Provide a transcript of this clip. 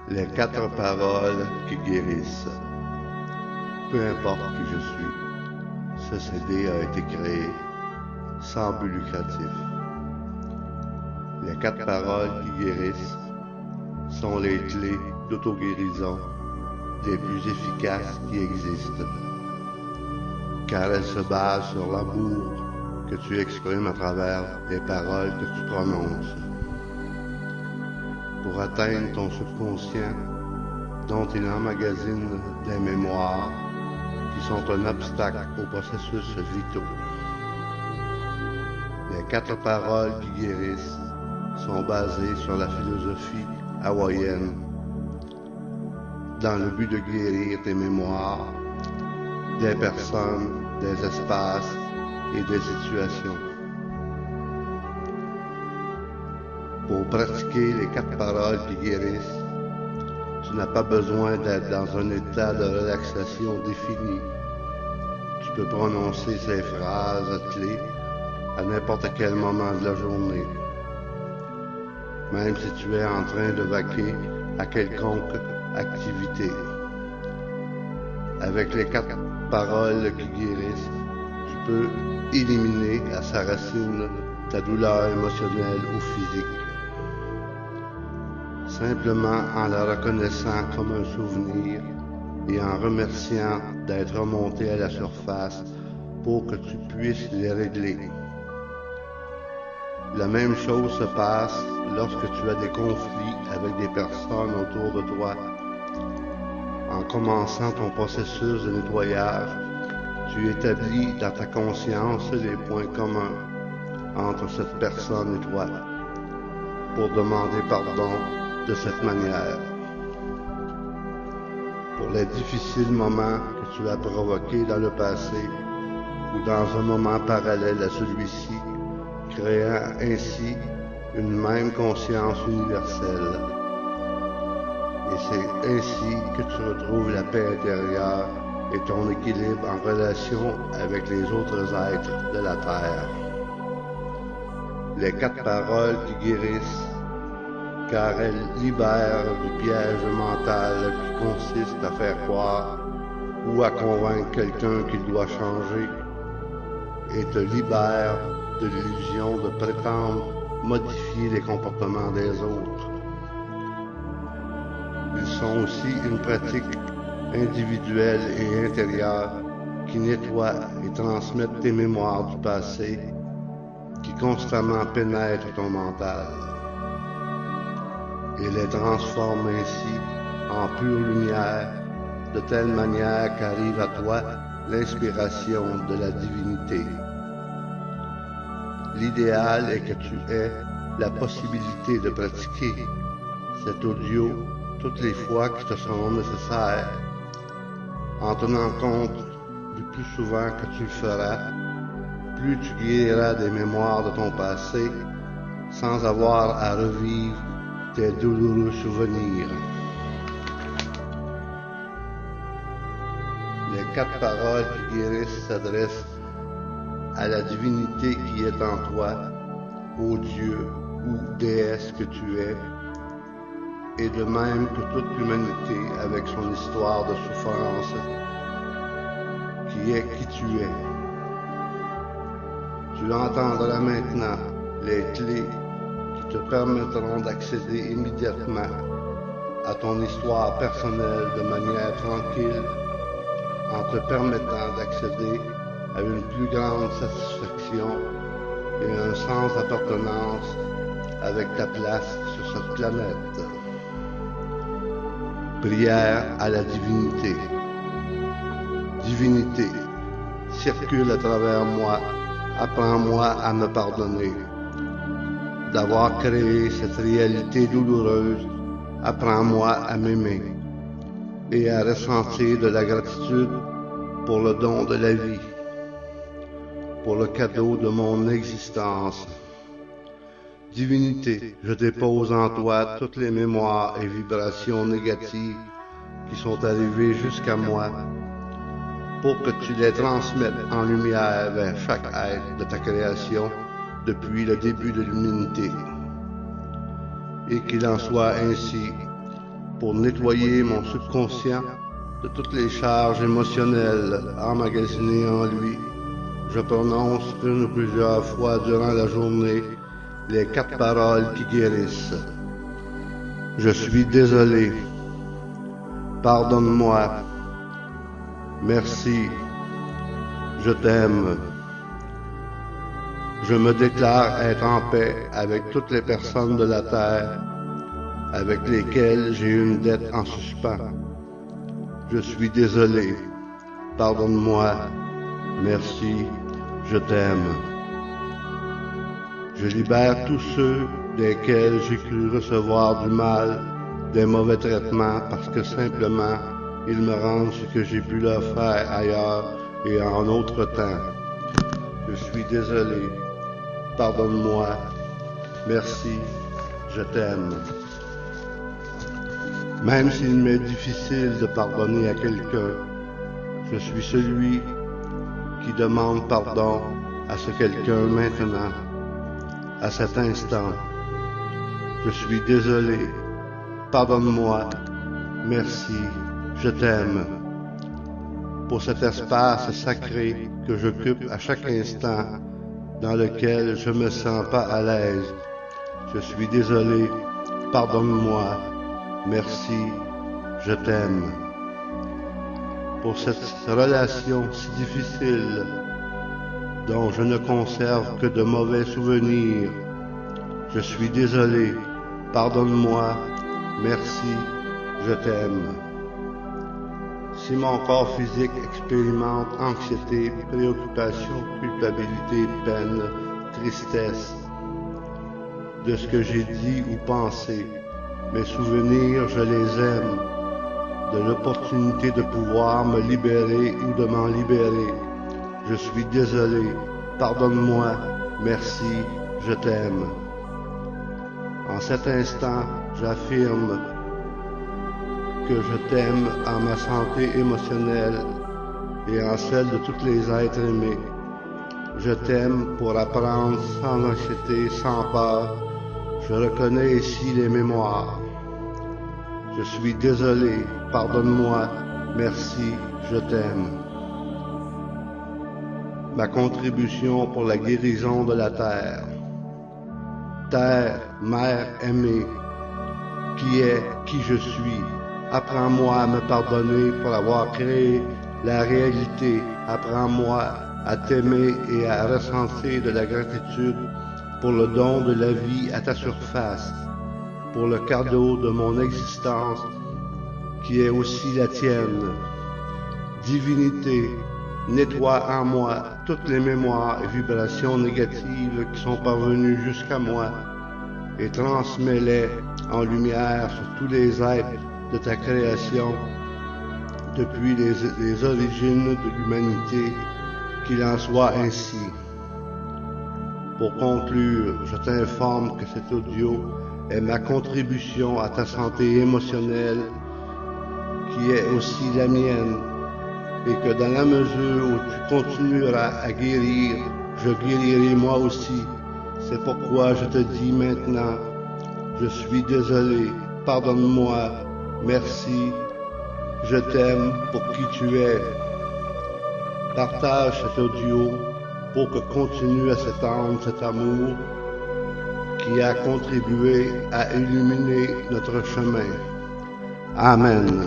Les quatre paroles qui guérissent. Peu importe qui je suis, ce CD a été créé sans but lucratif. Les quatre paroles qui guérissent sont les clés d'auto-guérison les plus efficaces qui existent, car elles se basent sur l'amour que tu exprimes à travers les paroles que tu prononces. Pour atteindre ton subconscient, dont il emmagasine des mémoires qui sont un obstacle aux processus vitaux. Les quatre paroles qui guérissent sont basées sur la philosophie hawaïenne, dans le but de guérir tes mémoires, des personnes, des espaces et des situations. Pour pratiquer les quatre paroles qui guérissent, tu n'as pas besoin d'être dans un état de relaxation défini. Tu peux prononcer ces phrases clés à n'importe quel moment de la journée, même si tu es en train de vaquer à quelconque activité. Avec les quatre paroles qui guérissent, tu peux éliminer à sa racine ta douleur émotionnelle ou physique, simplement en la reconnaissant comme un souvenir et en remerciant d'être remonté à la surface pour que tu puisses les régler. La même chose se passe lorsque tu as des conflits avec des personnes autour de toi. En commençant ton processus de nettoyage, tu établis dans ta conscience les points communs entre cette personne et toi, pour demander pardon de cette manière. Pour les difficiles moments que tu as provoqués dans le passé ou dans un moment parallèle à celui-ci, créant ainsi une même conscience universelle. Et c'est ainsi que tu retrouves la paix intérieure et ton équilibre en relation avec les autres êtres de la Terre. Les quatre paroles qui guérissent, car elles libèrent du piège mental qui consiste à faire croire ou à convaincre quelqu'un qu'il doit changer, et te libèrent de l'illusion de prétendre modifier les comportements des autres. Ils sont aussi une pratique individuelle et intérieure qui nettoie et transmet tes mémoires du passé qui constamment pénètrent ton mental et les transforme ainsi en pure lumière de telle manière qu'arrive à toi l'inspiration de la divinité. L'idéal est que tu aies la possibilité de pratiquer cet audio toutes les fois qui te seront nécessaires, en tenant compte du plus souvent que tu le feras, plus tu guériras des mémoires de ton passé sans avoir à revivre tes douloureux souvenirs. Les quatre paroles qui guérissent s'adressent à la divinité qui est en toi, au Dieu ou déesse que tu es, et de même que toute l'humanité avec son histoire de souffrance, qui est qui tu es. Tu entendras maintenant les clés qui te permettront d'accéder immédiatement à ton histoire personnelle de manière tranquille, en te permettant d'accéder à une plus grande satisfaction et un sens d'appartenance avec ta place sur cette planète. Prière à la divinité. Divinité, circule à travers moi, apprends-moi à me pardonner. D'avoir créé cette réalité douloureuse, apprends-moi à m'aimer et à ressentir de la gratitude pour le don de la vie, pour le cadeau de mon existence. Divinité, je dépose en toi toutes les mémoires et vibrations négatives qui sont arrivées jusqu'à moi, pour que tu les transmettes en lumière vers chaque être de ta création depuis le début de l'humanité. Et qu'il en soit ainsi pour nettoyer mon subconscient de toutes les charges émotionnelles emmagasinées en lui. Je prononce une ou plusieurs fois durant la journée les 4 paroles qui guérissent. Je suis désolé. Pardonne-moi. Merci. Je t'aime. Je me déclare être en paix avec toutes les personnes de la terre avec lesquelles j'ai une dette en suspens. Je suis désolé. Pardonne-moi. Merci. Je t'aime. Je libère tous ceux desquels j'ai cru recevoir du mal, des mauvais traitements, parce que simplement, ils me rendent ce que j'ai pu leur faire ailleurs et en autre temps. Je suis désolé. Pardonne-moi. Merci. Je t'aime. Même s'il m'est difficile de pardonner à quelqu'un, je suis celui qui demande pardon à ce quelqu'un maintenant, à cet instant. Je suis désolé. Pardonne-moi. Merci. Je t'aime. Pour cet espace sacré que j'occupe à chaque instant, dans lequel je me sens pas à l'aise. Je suis désolé. Pardonne-moi. Merci. Je t'aime. Pour cette relation si difficile, dont je ne conserve que de mauvais souvenirs. Je suis désolé. Pardonne-moi. Merci. Je t'aime. Si mon corps physique expérimente anxiété, préoccupation, culpabilité, peine, tristesse, de ce que j'ai dit ou pensé, mes souvenirs, je les aime, de l'opportunité de pouvoir me libérer ou de m'en libérer. Je suis désolé. Pardonne-moi. Merci. Je t'aime. En cet instant, j'affirme que je t'aime en ma santé émotionnelle et en celle de tous les êtres aimés. Je t'aime pour apprendre sans anxiété, sans peur. Je reconnais ici les mémoires. Je suis désolé. Pardonne-moi. Merci. Je t'aime. Ma contribution pour la guérison de la terre. Terre, mère aimée, qui est qui je suis. Apprends-moi à me pardonner pour avoir créé la réalité. Apprends-moi à t'aimer et à ressentir de la gratitude pour le don de la vie à ta surface, pour le cadeau de mon existence qui est aussi la tienne. Divinité, nettoie en moi toutes les mémoires et vibrations négatives qui sont parvenues jusqu'à moi et transmets-les en lumière sur tous les êtres de ta création depuis les origines de l'humanité, qu'il en soit ainsi. Pour conclure, je t'informe que cet audio est ma contribution à ta santé émotionnelle, qui est aussi la mienne, et que dans la mesure où tu continueras à guérir, je guérirai moi aussi. C'est pourquoi je te dis maintenant, je suis désolé, pardonne-moi, merci, je t'aime pour qui tu es. Partage cet audio pour que continue à s'étendre cet amour qui a contribué à illuminer notre chemin. Amen.